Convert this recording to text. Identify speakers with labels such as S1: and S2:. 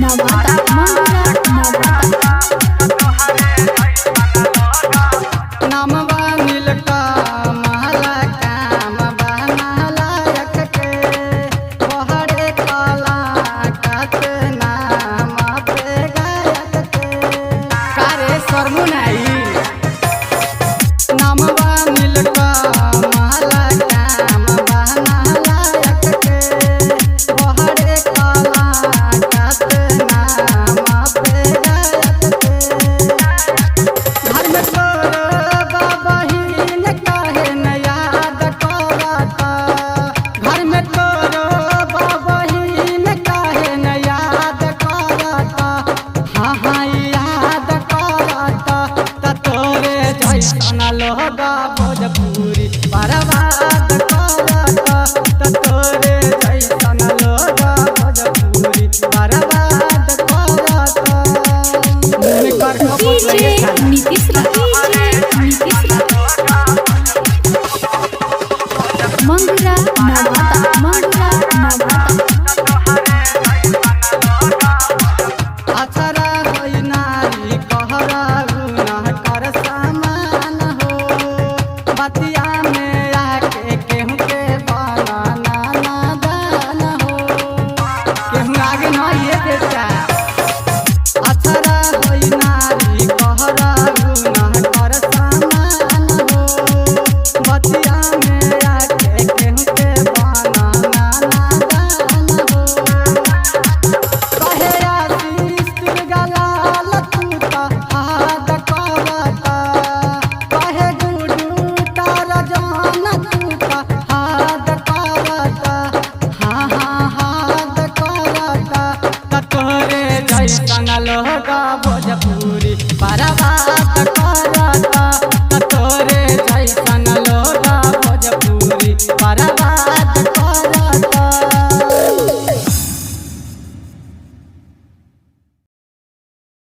S1: नवादा मंगला नवादा
S2: नामवा नीलका महला काम बनाला रख के बहरे काला कत नाम पे गायक के कारे सरमुनाई नामवा नीलका महला काम बनाला रख के बहरे काला कत नाम पे गायक के घर में तोर बहिन काहे न याद करता घर में तोर बहिन काहे न याद करता हाँ हाँ याद करता त तोरे जैसन लोग भोजपुर